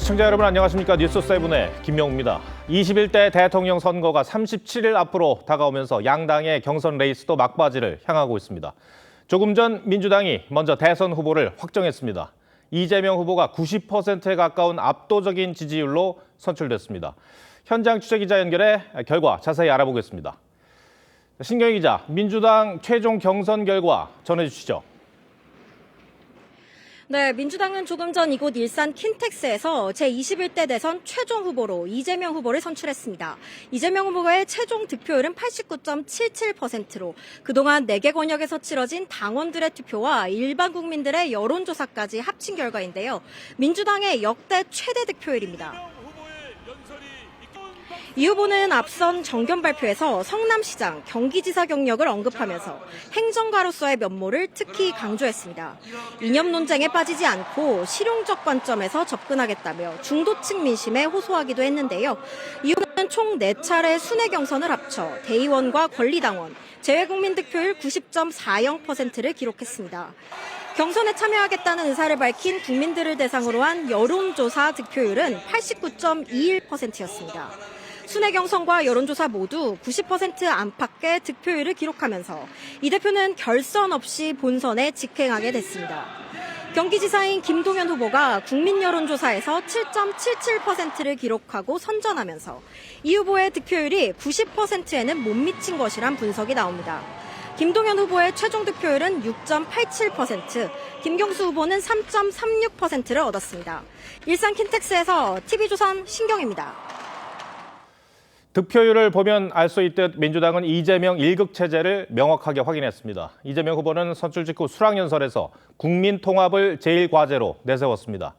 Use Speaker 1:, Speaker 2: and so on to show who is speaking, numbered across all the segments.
Speaker 1: 시청자 여러분 안녕하십니까. 뉴스7의 김명우입니다. 21대 대통령 선거가 37일 앞으로 다가오면서 양당의 경선 레이스도 막바지를 향하고 있습니다. 조금 전 민주당이 먼저 대선 후보를 확정했습니다. 이재명 후보가 90%에 가까운 압도적인 지지율로 선출됐습니다. 현장 취재기자 연결해 결과 자세히 알아보겠습니다. 신경희 기자, 민주당 최종 경선 결과 전해주시죠.
Speaker 2: 네, 민주당은 조금 전 이곳 일산 킨텍스에서 제21대 대선 최종 후보로 이재명 후보를 선출했습니다. 이재명 후보의 최종 득표율은 89.77%로 그동안 4개 권역에서 치러진 당원들의 투표와 일반 국민들의 여론조사까지 합친 결과인데요. 민주당의 역대 최대 득표율입니다. 이 후보는 앞선 정견 발표에서 성남시장, 경기지사 경력을 언급하면서 행정가로서의 면모를 특히 강조했습니다. 이념 논쟁에 빠지지 않고 실용적 관점에서 접근하겠다며 중도층 민심에 호소하기도 했는데요. 이 후보는 총 4차례 순회 경선을 합쳐 대의원과 권리당원, 재외국민 득표율 90.40%를 기록했습니다. 경선에 참여하겠다는 의사를 밝힌 국민들을 대상으로 한 여론조사 득표율은 89.21%였습니다. 순회 경선과 여론조사 모두 90% 안팎의 득표율을 기록하면서 이 대표는 결선 없이 본선에 직행하게 됐습니다. 경기지사인 김동연 후보가 국민 여론조사에서 7.77%를 기록하고 선전하면서 이 후보의 득표율이 90%에는 못 미친 것이란 분석이 나옵니다. 김동연 후보의 최종 득표율은 6.87%, 김경수 후보는 3.36%를 얻었습니다. 일산 킨텍스에서 TV조선 신경입니다.
Speaker 1: 득표율을 보면 알 수 있듯 민주당은 이재명 1극 체제를 명확하게 확인했습니다. 이재명 후보는 선출 직후 수락연설에서 국민 통합을 제일 과제로 내세웠습니다.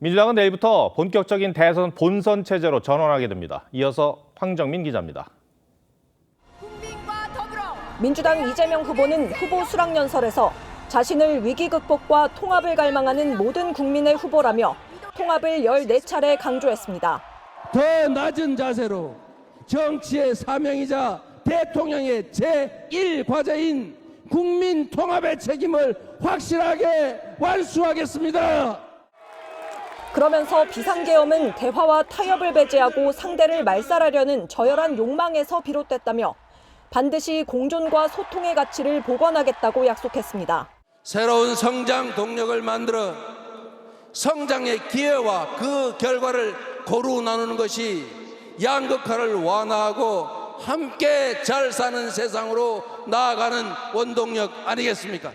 Speaker 1: 민주당은 내일부터 본격적인 대선 본선 체제로 전환하게 됩니다. 이어서 황정민 기자입니다.
Speaker 3: 민주당 이재명 후보는 후보 수락연설에서 자신을 위기 극복과 통합을 갈망하는 모든 국민의 후보라며 통합을 14차례 강조했습니다.
Speaker 4: 더 낮은 자세로 정치의 사명이자 대통령의 제1과제인 국민 통합의 책임을 확실하게 완수하겠습니다.
Speaker 3: 그러면서 비상계엄은 대화와 타협을 배제하고 상대를 말살하려는 저열한 욕망에서 비롯됐다며 반드시 공존과 소통의 가치를 복원하겠다고 약속했습니다.
Speaker 4: 새로운 성장 동력을 만들어 성장의 기회와 그 결과를 고루 나누는 것이 양극화를 완화하고 함께 잘 사는 세상으로 나아가는 원동력 아니겠습니까?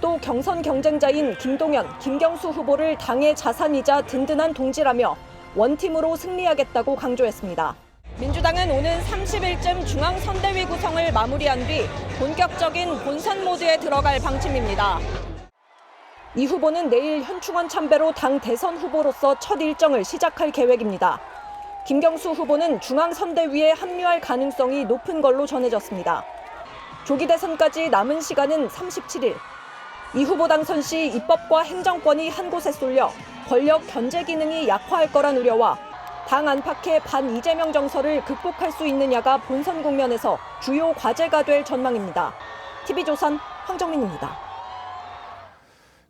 Speaker 3: 또 경선 경쟁자인 김동연, 김경수 후보를 당의 자산이자 든든한 동지라며 원팀으로 승리하겠다고 강조했습니다. 민주당은 오는 30일쯤 중앙선대위 구성을 마무리한 뒤 본격적인 본선 모드에 들어갈 방침입니다. 이 후보는 내일 현충원 참배로 당 대선 후보로서 첫 일정을 시작할 계획입니다. 김경수 후보는 중앙선대위에 합류할 가능성이 높은 걸로 전해졌습니다. 조기 대선까지 남은 시간은 37일. 이 후보 당선 시 입법과 행정권이 한 곳에 쏠려 권력 견제 기능이 약화할 거란 우려와 당 안팎의 반 이재명 정서를 극복할 수 있느냐가 본선 국면에서 주요 과제가 될 전망입니다. TV조선 황정민입니다.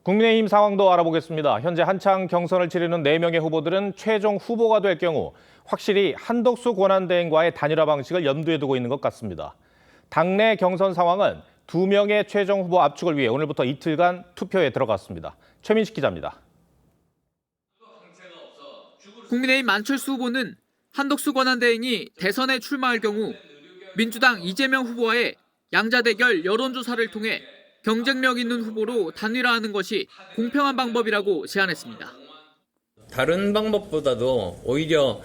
Speaker 1: 국민의힘 상황도 알아보겠습니다. 현재 한창 경선을 치르는 4명의 후보들은 최종 후보가 될 경우 확실히 한덕수 권한대행과의 단일화 방식을 염두에 두고 있는 것 같습니다. 당내 경선 상황은 2명의 최종 후보 압축을 위해 오늘부터 이틀간 투표에 들어갔습니다. 최민식 기자입니다.
Speaker 5: 국민의힘 안철수 후보는 한덕수 권한대행이 대선에 출마할 경우 민주당 이재명 후보와의 양자 대결 여론조사를 통해 경쟁력 있는 후보로 단일화하는 것이 공평한 방법이라고 제안했습니다.
Speaker 6: 다른 방법보다도 오히려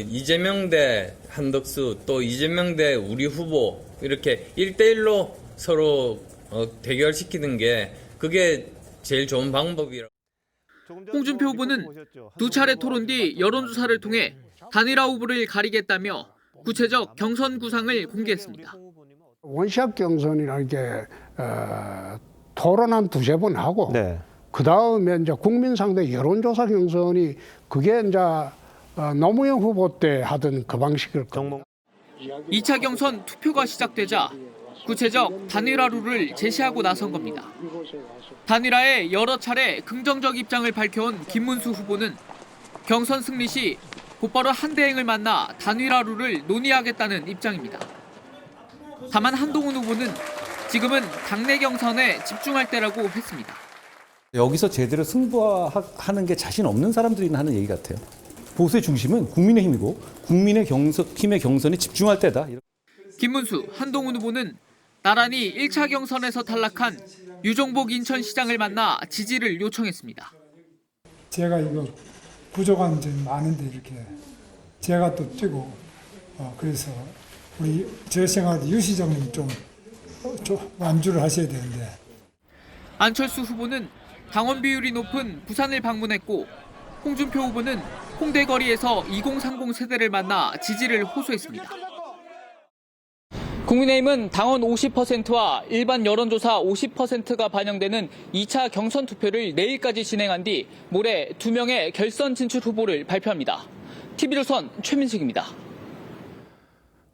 Speaker 6: 이재명 대 한덕수 또 이재명 대 우리 후보 이렇게 1대1로 서로 대결시키는 게 그게 제일 좋은 방법이라고.
Speaker 5: 홍준표 후보는 2차례 토론 뒤 여론조사를 통해 단일화 후보를 가리겠다며 구체적 경선 구상을 공개했습니다.
Speaker 7: 원시합 경선이라는 게 토론 한 2-3번 하고 그다음에 이제 국민 상대 여론조사 경선이 그게 이제 노무현 후보 때 하던 그 방식일 겁니다.
Speaker 5: 2차 경선 투표가 시작되자 구체적 단일화 룰을 제시하고 나선 겁니다. 단일화에 여러 차례 긍정적 입장을 밝혀온 김문수 후보는 경선 승리 시 곧바로 한대행을 만나 단일화루를 논의하겠다는 입장입니다. 다만 한동훈 후보는 지금은 당내 경선에 집중할 때라고 했습니다.
Speaker 8: 여기서 제대로 승부하는 게 자신 없는 사람들이 하는 얘기 같아요. 보수의 중심은 국민의힘이고 국민의 힘의 경선에 집중할 때다.
Speaker 5: 김문수, 한동훈 후보는 나란히 1차 경선에서 탈락한 유종복 인천시장을 만나 지지를 요청했습니다.
Speaker 9: 제가 이거 부족한 점이 많은데 이렇게 제가 또 뛰고 그래서 우리 저 생각도 유 시장님 좀 완주를 하셔야 되는데.
Speaker 5: 안철수 후보는 당원 비율이 높은 부산을 방문했고 홍준표 후보는 홍대 거리에서 2030 세대를 만나 지지를 호소했습니다. 국민의힘은 당원 50%와 일반 여론조사 50%가 반영되는 2차 경선 투표를 내일까지 진행한 뒤 모레 2명의 결선 진출 후보를 발표합니다. TV조선 최민식입니다.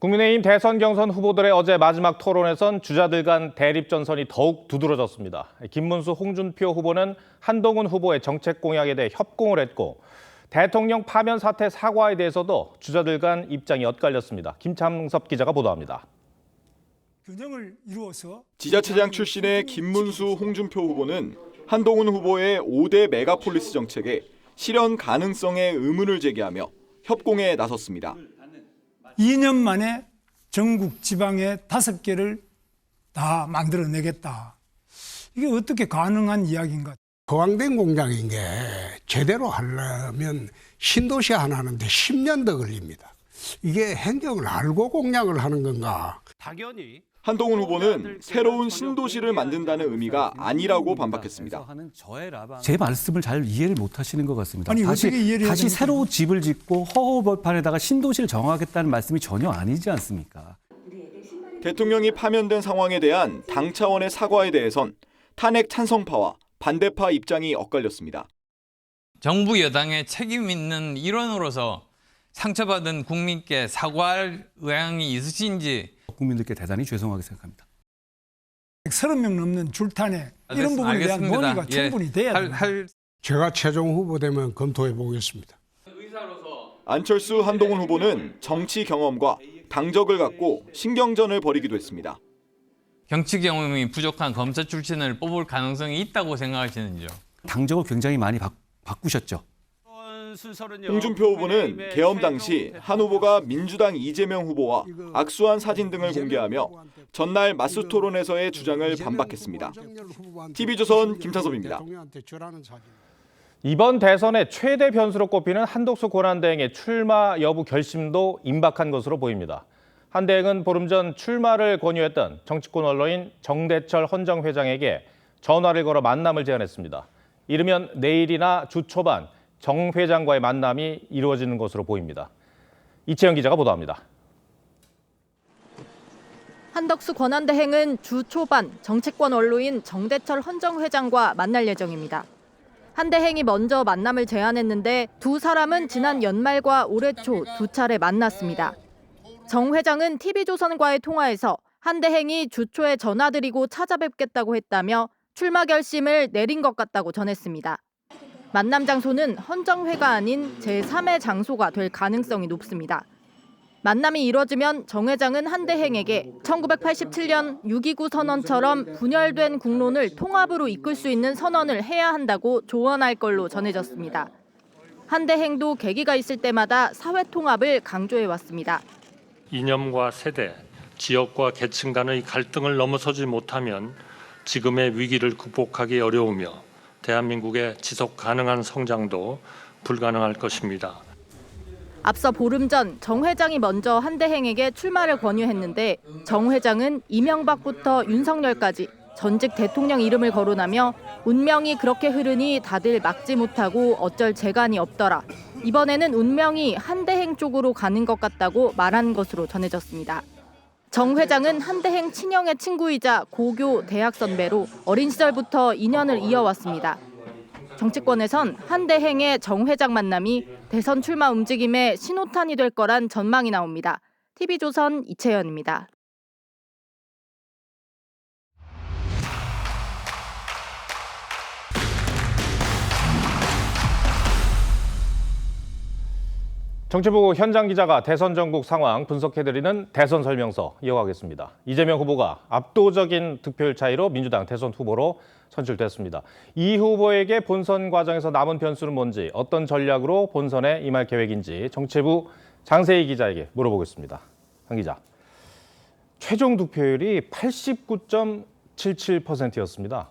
Speaker 1: 국민의힘 대선 경선 후보들의 어제 마지막 토론에선 주자들 간 대립 전선이 더욱 두드러졌습니다. 김문수, 홍준표 후보는 한동훈 후보의 정책 공약에 대해 협공을 했고 대통령 파면 사태 사과에 대해서도 주자들 간 입장이 엇갈렸습니다. 김창섭 기자가 보도합니다.
Speaker 9: 균형을 이루어서
Speaker 10: 지자체장 출신의 김문수, 홍준표 후보는 한동훈 후보의 5대 메가폴리스 정책에 실현 가능성에 의문을 제기하며 협공에 나섰습니다.
Speaker 9: 2년 만에 전국 지방에 5개를 다 만들어내겠다. 이게 어떻게 가능한 이야기인가?
Speaker 7: 거왕된 공장인 게 제대로 하려면 신도시 하나는데 10년 더 걸립니다. 이게 행정을 알고 공약을 하는 건가?
Speaker 10: 당연히 한동훈 후보는 새로운 신도시를 만든다는 의미가 아니라고 반박했습니다.
Speaker 8: 제 말씀을 잘 이해를 못하시는 것 같습니다.
Speaker 9: 아니, 어떻게 이해를 해야
Speaker 8: 다시 새로 집을 짓고 허허벌판에다가 신도시를 정하겠다는 말씀이 전혀 아니지 않습니까?
Speaker 10: 대통령이 파면된 상황에 대한 당 차원의 사과에 대해선 탄핵 찬성파와 반대파 입장이 엇갈렸습니다.
Speaker 6: 정부 여당의 책임 있는 일원으로서 상처받은 국민께 사과할 의향이 있으신지
Speaker 8: 국민들께 대단히 죄송하게 생각합니다.
Speaker 9: 30명 넘는 줄탄에 이런 부분에 대한 논의가 충분히 돼야 됩니다.
Speaker 7: 제가 최종 후보 되면 검토해 보겠습니다.
Speaker 10: 안철수, 한동훈 후보는 정치 경험과 당적을 갖고 신경전을 벌이기도 했습니다.
Speaker 6: 정치 경험이 부족한 검사 출신을 뽑을 가능성이 있다고 생각하시는지요?
Speaker 8: 당적을 굉장히 많이 바꾸셨죠.
Speaker 10: 홍준표 후보는 계엄 당시 한 후보가 민주당 이재명 후보와 악수한 사진 등을 공개하며 전날 맞수 토론에서의 주장을 반박했습니다. TV조선 김창섭입니다.
Speaker 1: 이번 대선의 최대 변수로 꼽히는 한덕수 권한대행의 출마 여부 결심도 임박한 것으로 보입니다. 한대행은 보름 전 출마를 권유했던 정치권 언론인 정대철 헌정회장에게 전화를 걸어 만남을 제안했습니다. 이르면 내일이나 주 초반 정 회장과의 만남이 이루어지는 것으로 보입니다. 이채영 기자가 보도합니다.
Speaker 3: 한덕수 권한대행은 주 초반 정치권 언론인 정대철 헌정회장과 만날 예정입니다. 한대행이 먼저 만남을 제안했는데 두 사람은 지난 연말과 올해 초 2차례 만났습니다. 정 회장은 TV조선과의 통화에서 한대행이 주 초에 전화드리고 찾아뵙겠다고 했다며 출마 결심을 내린 것 같다고 전했습니다. 만남 장소는 헌정회가 아닌 제3의 장소가 될 가능성이 높습니다. 만남이 이뤄지면 정 회장은 한대행에게 1987년 6.29 선언처럼 분열된 국론을 통합으로 이끌 수 있는 선언을 해야 한다고 조언할 걸로 전해졌습니다. 한대행도 계기가 있을 때마다 사회 통합을 강조해왔습니다.
Speaker 11: 이념과 세대, 지역과 계층 간의 갈등을 넘어서지 못하면 지금의 위기를 극복하기 어려우며 대한민국의 지속 가능한 성장도 불가능할 것입니다.
Speaker 3: 앞서 보름 전 정 회장이 먼저 한대행에게 출마를 권유했는데 정 회장은 이명박부터 윤석열까지 전직 대통령 이름을 거론하며 운명이 그렇게 흐르니 다들 막지 못하고 어쩔 재간이 없더라. 이번에는 운명이 한대행 쪽으로 가는 것 같다고 말한 것으로 전해졌습니다. 정 회장은 한대행 친형의 친구이자 고교 대학 선배로 어린 시절부터 인연을 이어왔습니다. 정치권에선 한대행의 정 회장 만남이 대선 출마 움직임의 신호탄이 될 거란 전망이 나옵니다. TV조선 이채연입니다.
Speaker 1: 정치부 현장 기자가 대선 전국 상황 분석해드리는 대선 설명서 이어가겠습니다. 이재명 후보가 압도적인 득표율 차이로 민주당 대선 후보로 선출됐습니다. 이 후보에게 본선 과정에서 남은 변수는 뭔지, 어떤 전략으로 본선에 임할 계획인지 정치부 장세희 기자에게 물어보겠습니다. 장 기자, 최종 득표율이 89.77%였습니다.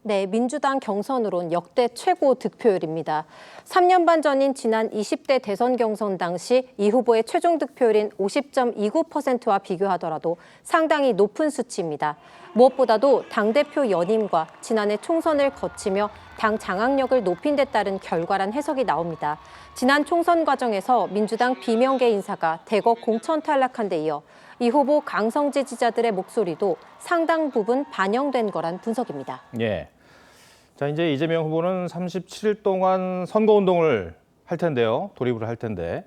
Speaker 12: 네, 민주당 경선으론 역대 최고 득표율입니다. 3년 반 전인 지난 20대 대선 경선 당시 이 후보의 최종 득표율인 50.29%와 비교하더라도 상당히 높은 수치입니다. 무엇보다도 당대표 연임과 지난해 총선을 거치며 당 장악력을 높인 데 따른 결과란 해석이 나옵니다. 지난 총선 과정에서 민주당 비명계 인사가 대거 공천 탈락한 데 이어 이 후보 강성 지지자들의 목소리도 상당 부분 반영된 거란 분석입니다.
Speaker 1: 예. 자, 이제 이재명 후보는 37일 동안 선거운동을 할 텐데요. 돌입을 할 텐데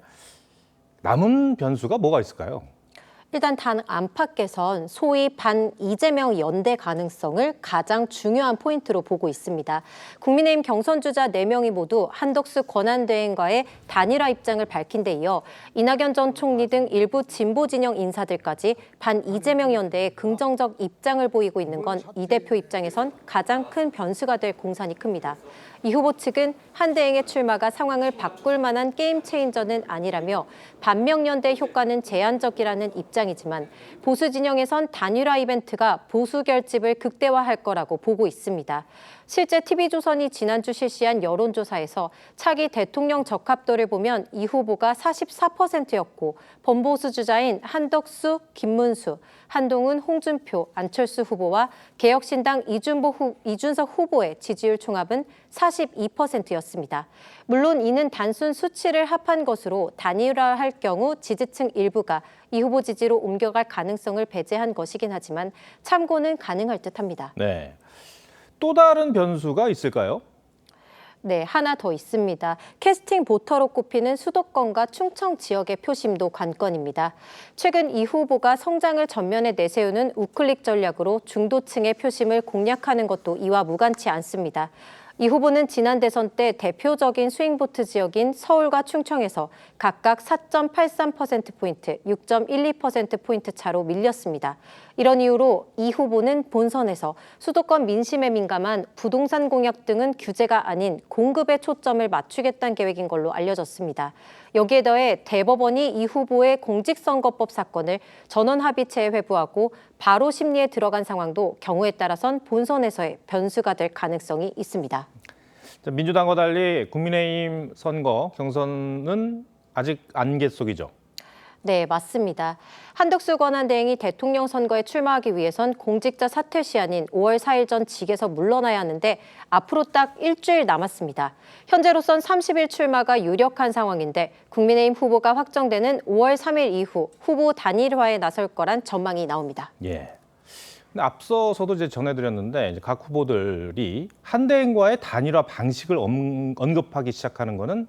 Speaker 1: 남은 변수가 뭐가 있을까요?
Speaker 12: 일단 당 안팎에선 소위 반 이재명 연대 가능성을 가장 중요한 포인트로 보고 있습니다. 국민의힘 경선 주자 4명이 모두 한덕수 권한대행과의 단일화 입장을 밝힌 데 이어 이낙연 전 총리 등 일부 진보 진영 인사들까지 반 이재명 연대에 긍정적 입장을 보이고 있는 건 이 대표 입장에선 가장 큰 변수가 될 공산이 큽니다. 이 후보 측은 한대행의 출마가 상황을 바꿀 만한 게임 체인저는 아니라며 반명연대 효과는 제한적이라는 입장이지만 보수 진영에선 단일화 이벤트가 보수 결집을 극대화할 거라고 보고 있습니다. 실제 TV조선이 지난주 실시한 여론조사에서 차기 대통령 적합도를 보면 이 후보가 44%였고 범보수 주자인 한덕수, 김문수, 한동훈, 홍준표, 안철수 후보와 개혁신당 이준석 후보의 지지율 총합은 42%였습니다. 물론 이는 단순 수치를 합한 것으로 단일화할 경우 지지층 일부가 이 후보 지지로 옮겨갈 가능성을 배제한 것이긴 하지만 참고는 가능할 듯합니다.
Speaker 1: 네. 또 다른 변수가 있을까요?
Speaker 12: 네, 하나 더 있습니다. 캐스팅 보터로 꼽히는 수도권과 충청 지역의 표심도 관건입니다. 최근 이 후보가 성장을 전면에 내세우는 우클릭 전략으로 중도층의 표심을 공략하는 것도 이와 무관치 않습니다. 이 후보는 지난 대선 때 대표적인 스윙보트 지역인 서울과 충청에서 각각 4.83%포인트, 6.12%포인트 차로 밀렸습니다. 이런 이유로 이 후보는 본선에서 수도권 민심에 민감한 부동산 공약 등은 규제가 아닌 공급에 초점을 맞추겠다는 계획인 걸로 알려졌습니다. 여기에 더해 대법원이 이 후보의 공직선거법 사건을 전원합의체에 회부하고 바로 심리에 들어간 상황도 경우에 따라선 본선에서의 변수가 될 가능성이 있습니다.
Speaker 1: 민주당과 달리 국민의힘 선거 경선은 아직 안개 속이죠.
Speaker 12: 네, 맞습니다. 한덕수 권한대행이 대통령 선거에 출마하기 위해선 공직자 사퇴 시한인 5월 4일 전 직에서 물러나야 하는데 앞으로 딱 일주일 남았습니다. 현재로선 30일 출마가 유력한 상황인데 국민의힘 후보가 확정되는 5월 3일 이후 후보 단일화에 나설 거란 전망이 나옵니다.
Speaker 1: 예. 근데 앞서서도 이제 전해드렸는데 이제 각 후보들이 한대행과의 단일화 방식을 언급하기 시작하는 거는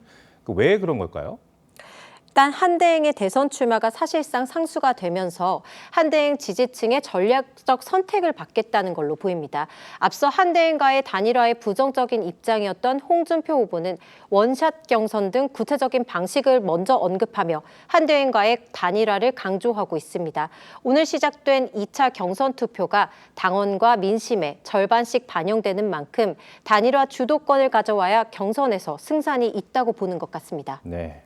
Speaker 1: 왜 그런 걸까요?
Speaker 12: 일단 한대행의 대선 출마가 사실상 상수가 되면서 한대행 지지층의 전략적 선택을 받겠다는 걸로 보입니다. 앞서 한대행과의 단일화에 부정적인 입장이었던 홍준표 후보는 원샷 경선 등 구체적인 방식을 먼저 언급하며 한대행과의 단일화를 강조하고 있습니다. 오늘 시작된 2차 경선 투표가 당원과 민심에 절반씩 반영되는 만큼 단일화 주도권을 가져와야 경선에서 승산이 있다고 보는 것 같습니다.
Speaker 1: 네.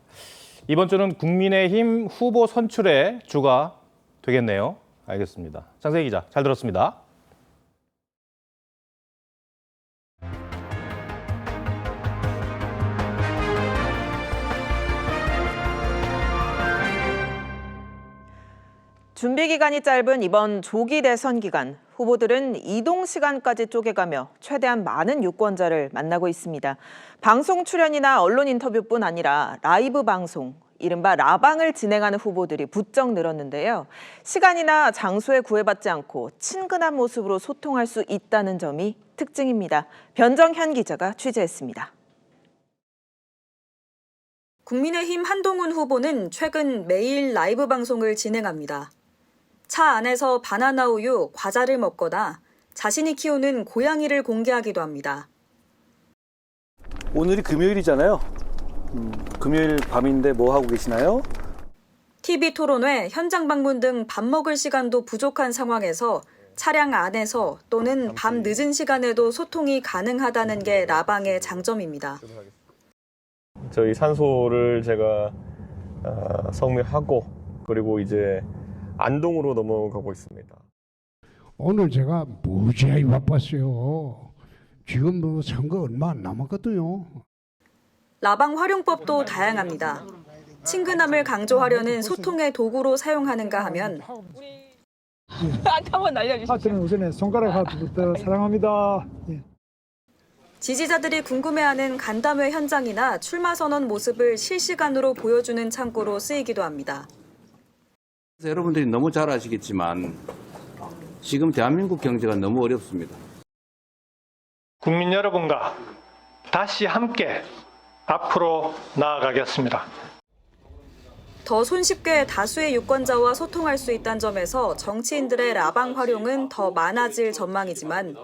Speaker 1: 이번 주는 국민의힘 후보 선출의 주가 되겠네요. 알겠습니다. 장세희 기자, 잘 들었습니다.
Speaker 13: 준비 기간이 짧은 이번 조기 대선 기간, 후보들은 이동 시간까지 쪼개가며 최대한 많은 유권자를 만나고 있습니다. 방송 출연이나 언론 인터뷰뿐 아니라 라이브 방송, 이른바 라방을 진행하는 후보들이 부쩍 늘었는데요. 시간이나 장소에 구애받지 않고 친근한 모습으로 소통할 수 있다는 점이 특징입니다. 변정현 기자가 취재했습니다.
Speaker 14: 국민의힘 한동훈 후보는 최근 매일 라이브 방송을 진행합니다. 차 안에서 바나나 우유, 과자를 먹거나 자신이 키우는 고양이를 공개하기도 합니다.
Speaker 8: 오늘이 금요일이잖아요. 금요일 밤인데 뭐 하고 계시나요?
Speaker 14: TV 토론회, 현장 방문 등 밥 먹을 시간도 부족한 상황에서 차량 안에서 또는 밤 늦은 시간에도 소통이 가능하다는 게 라방의 장점입니다.
Speaker 15: 저희 산소를 제가 성명하고 그리고 이제 안동으로 넘어가고 있습니다.
Speaker 7: 오늘 제가 무지하게 바빴어요. 지금 뭐 선거 얼마 안 남았거든요.
Speaker 14: 라방 활용법도 다양합니다. 친근함을 강조하려는 소통의 도구로 사용하는가 하면
Speaker 3: 한번 날려주시죠.
Speaker 9: 저는 우선에 손가락 하트부터 사랑합니다. 예.
Speaker 14: 지지자들이 궁금해하는 간담회 현장이나 출마 선언 모습을 실시간으로 보여주는 창구로 쓰이기도 합니다.
Speaker 16: 여러분들이 너무 잘 아시겠지만 지금 대한민국 경제가 너무 어렵습니다.
Speaker 17: 국민 여러분과 다시 함께 앞으로 나아가겠습니다.
Speaker 14: 더 손쉽게 다수의 유권자와 소통할 수 있다는 점에서 정치인들의 라방 활용은 더 많아질 전망이지만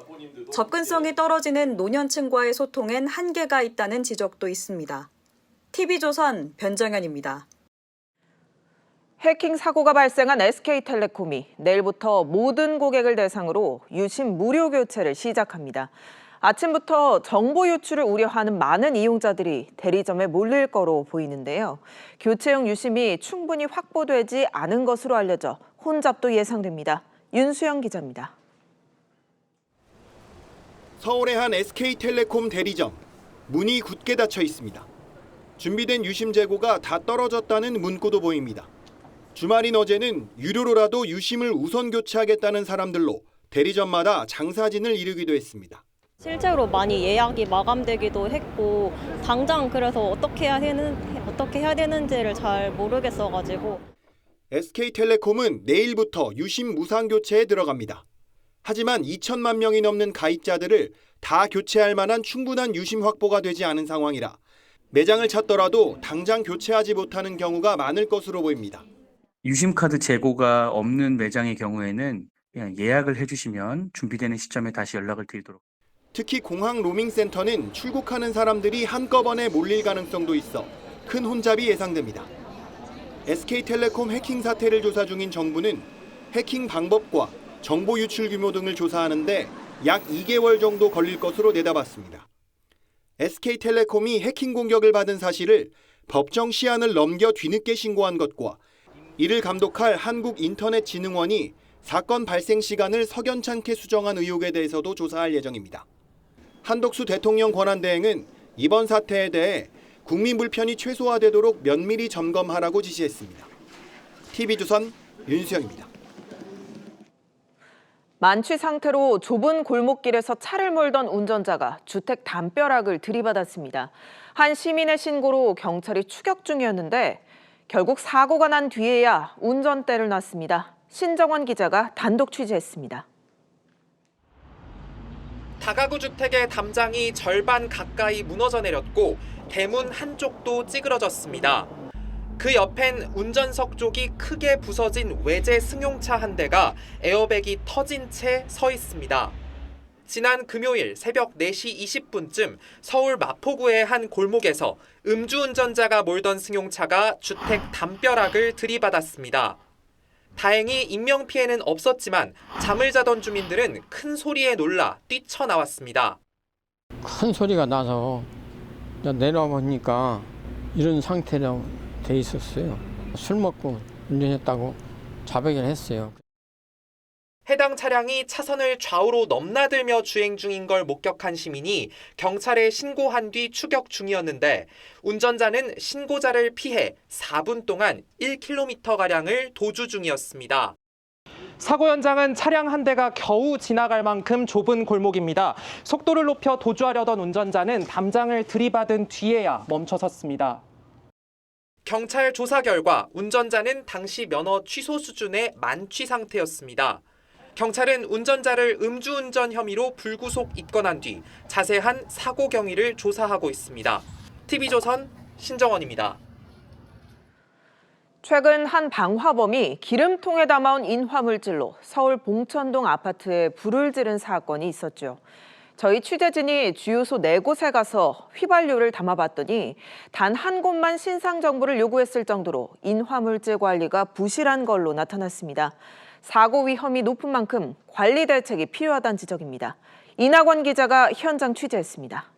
Speaker 14: 접근성이 떨어지는 노년층과의 소통엔 한계가 있다는 지적도 있습니다. TV조선 변정현입니다.
Speaker 13: 해킹 사고가 발생한 SK텔레콤이 내일부터 모든 고객을 대상으로 유심 무료 교체를 시작합니다. 아침부터 정보 유출을 우려하는 많은 이용자들이 대리점에 몰릴 거로 보이는데요. 교체용 유심이 충분히 확보되지 않은 것으로 알려져 혼잡도 예상됩니다. 윤수영 기자입니다.
Speaker 10: 서울의 한 SK텔레콤 대리점. 문이 굳게 닫혀 있습니다. 준비된 유심 재고가 다 떨어졌다는 문구도 보입니다. 주말인 어제는 유료로라도 유심을 우선 교체하겠다는 사람들로 대리점마다 장사진을 이루기도 했습니다.
Speaker 18: 실제로 많이 예약이 마감되기도 했고 당장 그래서 어떻게 해야 되는지를 잘 모르겠어가지고.
Speaker 10: SK텔레콤은 내일부터 유심 무상 교체에 들어갑니다. 하지만 2천만 명이 넘는 가입자들을 다 교체할 만한 충분한 유심 확보가 되지 않은 상황이라 매장을 찾더라도 당장 교체하지 못하는 경우가 많을 것으로 보입니다.
Speaker 19: 유심카드 재고가 없는 매장의 경우에는 그냥 예약을 해주시면 준비되는 시점에 다시 연락을 드리도록.
Speaker 10: 특히 공항 로밍센터는 출국하는 사람들이 한꺼번에 몰릴 가능성도 있어 큰 혼잡이 예상됩니다. SK텔레콤 해킹 사태를 조사 중인 정부는 해킹 방법과 정보 유출 규모 등을 조사하는데 약 2개월 정도 걸릴 것으로 내다봤습니다. SK텔레콤이 해킹 공격을 받은 사실을 법정 시한을 넘겨 뒤늦게 신고한 것과 이를 감독할 한국인터넷진흥원이 사건 발생 시간을 석연찮게 수정한 의혹에 대해서도 조사할 예정입니다. 한덕수 대통령 권한대행은 이번 사태에 대해 국민 불편이 최소화되도록 면밀히 점검하라고 지시했습니다. TV조선 윤수영입니다.
Speaker 13: 만취 상태로 좁은 골목길에서 차를 몰던 운전자가 주택 담벼락을 들이받았습니다. 한 시민의 신고로 경찰이 추격 중이었는데 결국 사고가 난 뒤에야 운전대를 놨습니다. 신정원 기자가 단독 취재했습니다.
Speaker 20: 다가구 주택의 담장이 절반 가까이 무너져 내렸고 대문 한쪽도 찌그러졌습니다. 그 옆엔 운전석 쪽이 크게 부서진 외제 승용차 한 대가 에어백이 터진 채 서 있습니다. 지난 금요일 새벽 4시 20분쯤 서울 마포구의 한 골목에서 음주운전자가 몰던 승용차가 주택 담벼락을 들이받았습니다. 다행히 인명피해는 없었지만 잠을 자던 주민들은 큰 소리에 놀라 뛰쳐나왔습니다.
Speaker 21: 큰 소리가 나서 내려보니까 이런 상태로 돼 있었어요. 술 먹고 운전했다고 자백을 했어요.
Speaker 20: 해당 차량이 차선을 좌우로 넘나들며 주행 중인 걸 목격한 시민이 경찰에 신고한 뒤 추격 중이었는데 운전자는 신고자를 피해 4분 동안 1km가량을 도주 중이었습니다. 사고 현장은 차량 한 대가 겨우 지나갈 만큼 좁은 골목입니다. 속도를 높여 도주하려던 운전자는 담장을 들이받은 뒤에야 멈춰섰습니다. 경찰 조사 결과 운전자는 당시 면허 취소 수준의 만취 상태였습니다. 경찰은 운전자를 음주운전 혐의로 불구속 입건한 뒤 자세한 사고 경위를 조사하고 있습니다. TV조선 신정원입니다.
Speaker 13: 최근 한 방화범이 기름통에 담아온 인화물질로 서울 봉천동 아파트에 불을 지른 사건이 있었죠. 저희 취재진이 주유소 4곳에 가서 휘발유를 담아봤더니 단 한 곳만 신상 정보를 요구했을 정도로 인화물질 관리가 부실한 걸로 나타났습니다. 사고 위험이 높은 만큼 관리 대책이 필요하다는 지적입니다. 이낙원 기자가 현장 취재했습니다.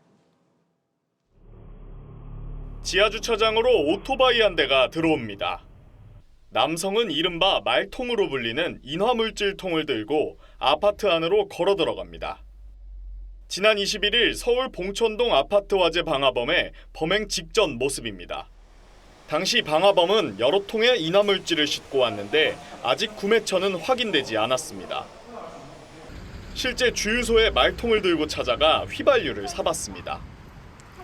Speaker 2: 지하주차장으로 오토바이 한 대가 들어옵니다. 남성은 이른바 말통으로 불리는 인화물질통을 들고 아파트 안으로 걸어 들어갑니다. 지난 21일 서울 봉천동 아파트 화재 방화범의 범행 직전 모습입니다. 당시 방화범은 여러 통의 인화물질을 싣고 왔는데 아직 구매처는 확인되지 않았습니다. 실제 주유소에 말통을 들고 찾아가 휘발유를 사봤습니다.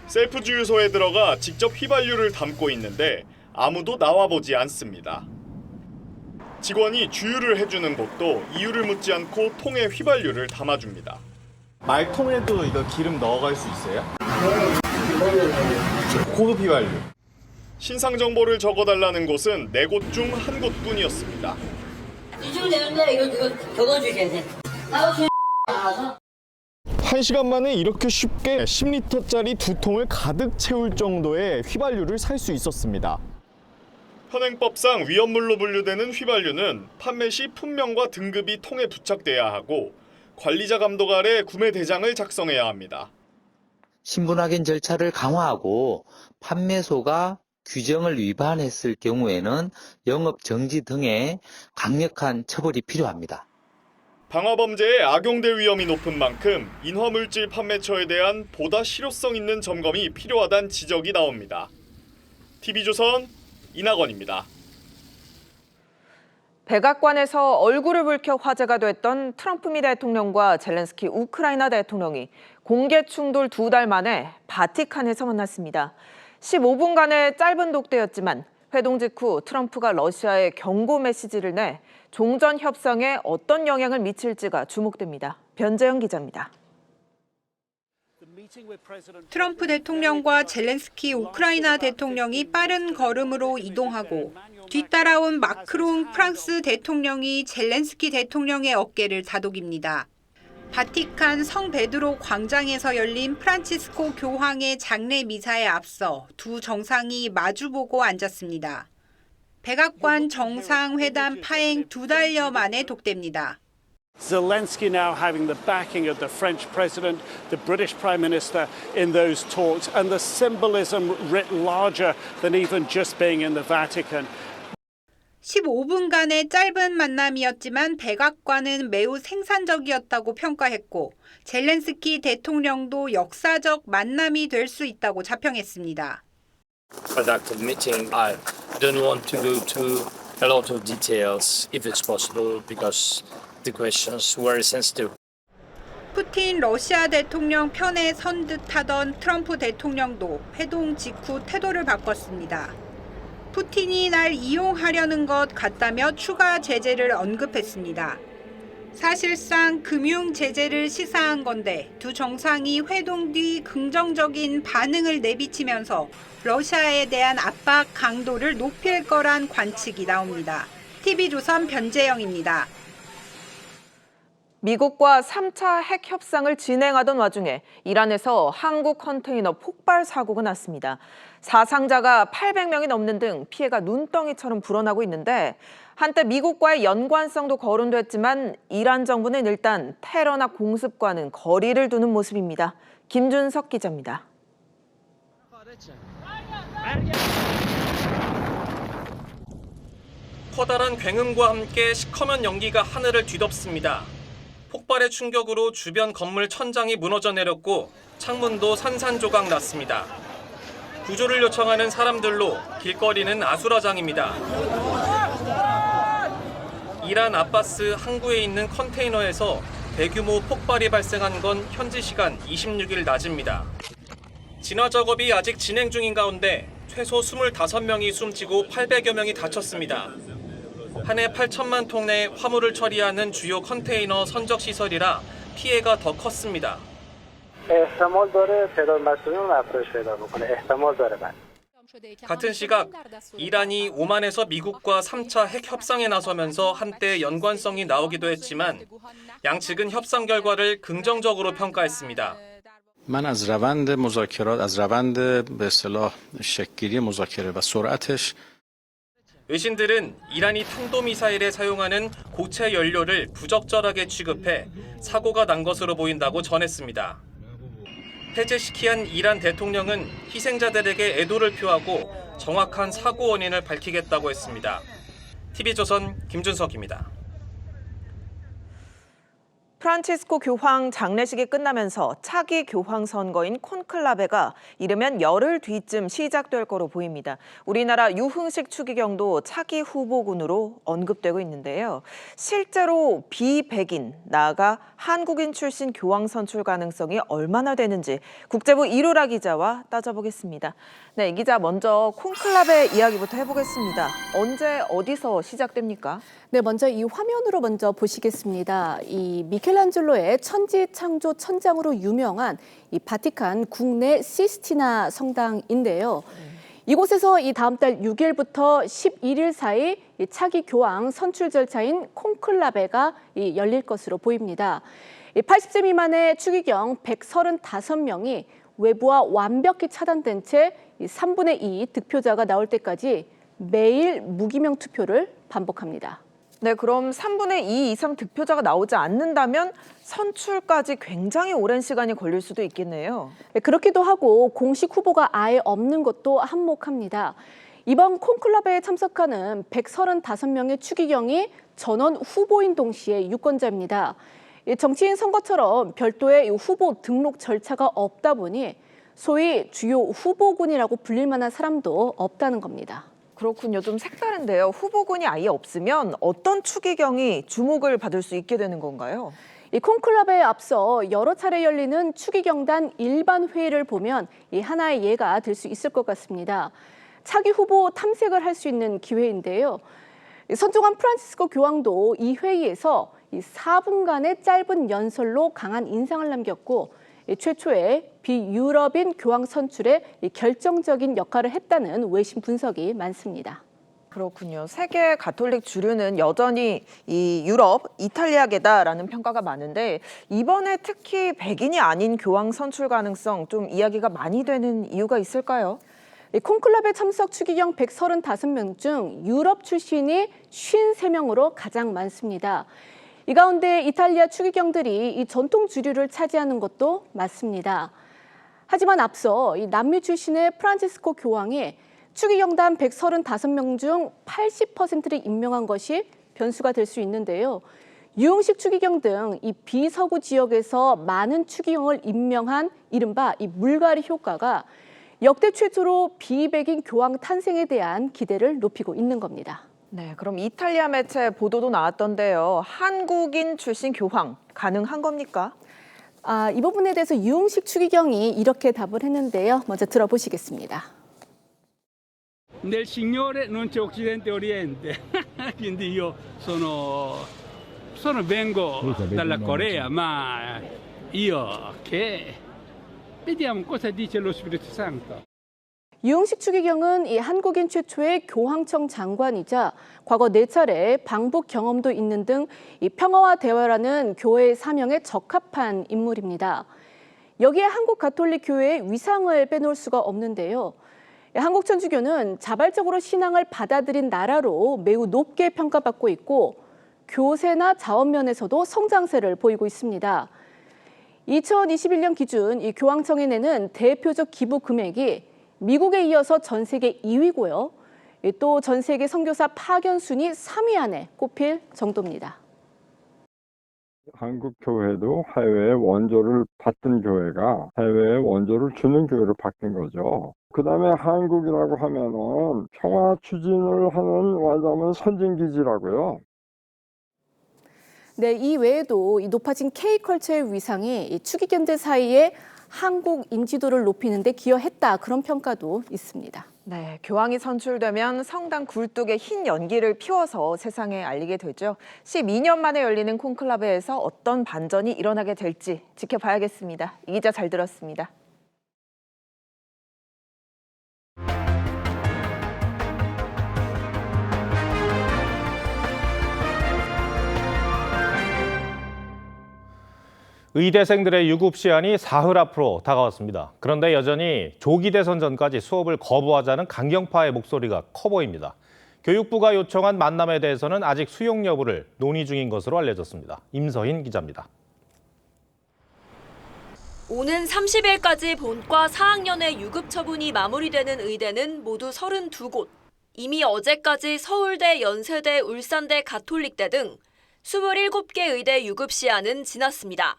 Speaker 2: 셀프 주유소에 들어가 직접 휘발유를 담고 있는데 아무도 나와보지 않습니다. 직원이 주유를 해주는 곳도 이유를 묻지 않고 통에 휘발유를 담아줍니다.
Speaker 22: 말통에도 이거 기름 넣어갈 수 있어요? 고급 휘발유.
Speaker 2: 신상 정보를 적어달라는 곳은 4곳 중 한 곳뿐이었습니다.
Speaker 23: 이주면 되는데 이거 적어주셔야 돼.
Speaker 22: 1시간 만에 이렇게 쉽게 10리터짜리 2통을 가득 채울 정도의 휘발유를 살 수 있었습니다.
Speaker 2: 현행법상 위험물로 분류되는 휘발유는 판매 시 품명과 등급이 통에 부착돼야 하고 관리자 감독 아래 구매 대장을 작성해야 합니다.
Speaker 24: 신분 확인 절차를 강화하고 판매소가 규정을 위반했을 경우에는 영업 정지 등의 강력한 처벌이 필요합니다.
Speaker 2: 방화범죄에 악용될 위험이 높은 만큼 인화물질 판매처에 대한 보다 실효성 있는 점검이 필요하다는 지적이 나옵니다. TV조선 이낙원입니다.
Speaker 13: 백악관에서 얼굴을 붉혀 화제가 됐던 트럼프 미 대통령과 젤렌스키 우크라이나 대통령이 공개 충돌 2달 만에 바티칸에서 만났습니다. 15분간의 짧은 독대였지만 회동 직후 트럼프가 러시아에 경고 메시지를 내 종전 협상에 어떤 영향을 미칠지가 주목됩니다. 변재영 기자입니다.
Speaker 25: 트럼프 대통령과 젤렌스키 우크라이나 대통령이 빠른 걸음으로 이동하고 뒤따라온 마크롱 프랑스 대통령이 젤렌스키 대통령의 어깨를 다독입니다. 바티칸 성 베드로 광장에서 열린 프란치스코 교황의 장례 미사에 앞서 두 정상이 마주보고 앉았습니다. 백악관 정상회담 파행 2달여 만에 독대입니다.
Speaker 26: Zelensky now having the backing of the French president, the British prime minister in those talks, and the symbolism writ larger than even just being in the Vatican.
Speaker 25: 15분간의 짧은 만남이었지만 백악관은 매우 생산적이었다고 평가했고 젤렌스키 대통령도 역사적 만남이 될 수 있다고 자평했습니다.
Speaker 27: Productive meeting. I don't want to go to a lot of details if it's possible because the questions were sensitive.
Speaker 25: 푸틴 러시아 대통령 편에 선 듯하던 트럼프 대통령도 회동 직후 태도를 바꿨습니다. 푸틴이 날 이용하려는 것 같다며 추가 제재를 언급했습니다. 사실상 금융 제재를 시사한 건데 두 정상이 회동 뒤 긍정적인 반응을 내비치면서 러시아에 대한 압박 강도를 높일 거란 관측이 나옵니다. TV조선 변재영입니다.
Speaker 13: 미국과 3차 핵 협상을 진행하던 와중에 이란에서 한국 컨테이너 폭발 사고가 났습니다. 사상자가 800명이 넘는 등 피해가 눈덩이처럼 불어나고 있는데 한때 미국과의 연관성도 거론됐지만 이란 정부는 일단 테러나 공습과는 거리를 두는 모습입니다. 김준석 기자입니다.
Speaker 28: 커다란 굉음과 함께 시커먼 연기가 하늘을 뒤덮습니다. 폭발의 충격으로 주변 건물 천장이 무너져 내렸고 창문도 산산조각 났습니다. 구조를 요청하는 사람들로 길거리는 아수라장입니다. 이란 아바스 항구에 있는 컨테이너에서 대규모 폭발이 발생한 건 현지 시간 26일 낮입니다. 진화 작업이 아직 진행 중인 가운데 최소 25명이 숨지고 800여 명이 다쳤습니다. 한 해 8천만 톤의 화물을 처리하는 주요 컨테이너 선적 시설이라 피해가 더 컸습니다. 같은 시각 이란이 오만에서 미국과 3차 핵 협상에 나서면서 한때 연관성이 나오기도 했지만 양측은 협상 결과를 긍정적으로 평가했습니다.
Speaker 1: من از روند مذاکرات از روند به اصطلاح شکل‌گیری مذاکره و سرعتش
Speaker 28: 외신들은 이란이 탄도미사일에 사용하는 고체 연료를 부적절하게 취급해 사고가 난 것으로 보인다고 전했습니다. 페제시키안 이란 대통령은 희생자들에게 애도를 표하고 정확한 사고 원인을 밝히겠다고 했습니다. TV조선 김준석입니다.
Speaker 13: 프란치스코 교황 장례식이 끝나면서 차기 교황 선거인 콘클라베가 이르면 열흘 뒤쯤 시작될 거로 보입니다. 우리나라 유흥식 추기경도 차기 후보군으로 언급되고 있는데요. 실제로 비백인, 나아가 한국인 출신 교황 선출 가능성이 얼마나 되는지 국제부 이루라 기자와 따져보겠습니다. 네, 이 기자 먼저 콘클라베 이야기부터 해보겠습니다. 언제 어디서 시작됩니까?
Speaker 4: 네, 먼저 이 화면으로 먼저 보시겠습니다. 이 미켈란젤로의 천지창조 천장으로 유명한 이 바티칸 국내 시스티나 성당인데요. 이곳에서 이 다음 달 6일부터 11일 사이 이 차기 교황 선출 절차인 콘클라베가 열릴 것으로 보입니다. 80세 미만의 추기경 135명이 외부와 완벽히 차단된 채 3분의 2 득표자가 나올 때까지 매일 무기명 투표를 반복합니다.
Speaker 13: 네, 그럼 3분의 2 이상 득표자가 나오지 않는다면 선출까지 굉장히 오랜 시간이 걸릴 수도 있겠네요.
Speaker 4: 네, 그렇기도 하고 공식 후보가 아예 없는 것도 한몫합니다. 이번 콘클라베에 참석하는 135명의 추기경이 전원 후보인 동시에 유권자입니다. 정치인 선거처럼 별도의 후보 등록 절차가 없다 보니 소위 주요 후보군이라고 불릴 만한 사람도 없다는 겁니다.
Speaker 13: 그렇군요. 좀 색다른데요. 후보군이 아예 없으면 어떤 추기경이 주목을 받을 수 있게 되는 건가요?
Speaker 4: 이 콘클라베에 앞서 여러 차례 열리는 추기경단 일반 회의를 보면 이 하나의 예가 될 수 있을 것 같습니다. 차기 후보 탐색을 할 수 있는 기회인데요. 선종한 프란치스코 교황도 이 회의에서 이 4분간의 짧은 연설로 강한 인상을 남겼고 최초의 비유럽인 교황 선출에 결정적인 역할을 했다는 외신 분석이 많습니다.
Speaker 13: 그렇군요. 세계 가톨릭 주류는 여전히 이 유럽, 이탈리아계다라는 평가가 많은데 이번에 특히 백인이 아닌 교황 선출 가능성 좀 이야기가 많이 되는 이유가 있을까요?
Speaker 4: 콘클라베 참석 추기경 135명 중 유럽 출신이 53명으로 가장 많습니다. 이 가운데 이탈리아 추기경들이 이 전통 주류를 차지하는 것도 맞습니다. 하지만 앞서 이 남미 출신의 프란치스코 교황이 추기경단 135명 중 80%를 임명한 것이 변수가 될 수 있는데요. 유흥식 추기경 등 이 비서구 지역에서 많은 추기경을 임명한 이른바 이 물갈이 효과가 역대 최초로 비백인 교황 탄생에 대한 기대를 높이고 있는 겁니다.
Speaker 13: 네, 그럼 이탈리아 매체 보도도 나왔던데요. 한국인 출신 교황 가능한 겁니까?
Speaker 4: 이 부분에 대해서 유흥식 추기경이 이렇게 답을 했는데요. 먼저 들어보시겠습니다.
Speaker 5: Nel Signore non c'è Occidente e Oriente, quindi io vengo dalla Corea, ma io che vediamo cosa dice lo Spirito Santo.
Speaker 4: 유흥식 추기경은 이 한국인 최초의 교황청 장관이자 과거 4차례 방북 경험도 있는 등 이 평화와 대화라는 교회의 사명에 적합한 인물입니다. 여기에 한국 가톨릭 교회의 위상을 빼놓을 수가 없는데요. 한국 천주교는 자발적으로 신앙을 받아들인 나라로 매우 높게 평가받고 있고 교세나 자원 면에서도 성장세를 보이고 있습니다. 2021년 기준 이 교황청에 내는 대표적 기부 금액이 미국에 이어서 전 세계 2위고요. 또 전 세계 선교사 파견 순위 3위 안에 꼽힐 정도입니다.
Speaker 6: 한국 교회도 해외에 원조를 받던 교회가 해외에 원조를 주는 교회로 바뀐 거죠. 그다음에 한국이라고 하면은 평화 추진을 하는 완전한 선진기지라고요.
Speaker 4: 네, 이 외에도 이 높아진 K컬처의 위상이 이 추기경들 사이에 한국 인지도를 높이는 데 기여했다. 그런 평가도 있습니다.
Speaker 13: 네, 교황이 선출되면 성당 굴뚝에 흰 연기를 피워서 세상에 알리게 되죠. 12년 만에 열리는 콘클라베에서 어떤 반전이 일어나게 될지 지켜봐야겠습니다. 이 기자 잘 들었습니다.
Speaker 3: 의대생들의 유급 시한이 사흘 앞으로 다가왔습니다. 그런데 여전히 조기 대선 전까지 수업을 거부하자는 강경파의 목소리가 커 보입니다. 교육부가 요청한 만남에 대해서는 아직 수용 여부를 논의 중인 것으로 알려졌습니다. 임서인 기자입니다.
Speaker 7: 오는 30일까지 본과 4학년의 유급 처분이 마무리되는 의대는 모두 32곳. 이미 어제까지 서울대, 연세대, 울산대, 가톨릭대 등 27개 의대 유급 시한은 지났습니다.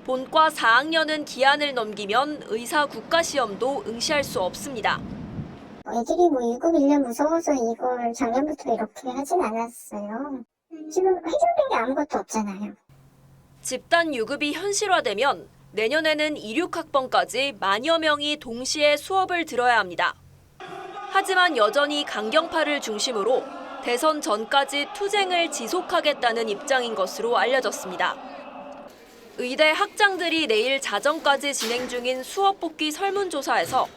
Speaker 7: 본과 4학년은 기한을 넘기면 의사 국가시험도 응시할 수 없습니다.
Speaker 8: 애들이 유급 1년 무서워서 이걸 작년부터 이렇게 하진 않았어요. 지금 해결된 게 아무것도 없잖아요.
Speaker 7: 집단 유급이 현실화되면 내년에는 26학번까지 만여 명이 동시에 수업을 들어야 합니다. 하지만 여전히 강경파를 중심으로 대선 전까지 투쟁을 지속하겠다는 입장인 것으로 알려졌습니다. 의대 학장들이 내일 자정까지 진행 중인 수업 복귀 설문조사에서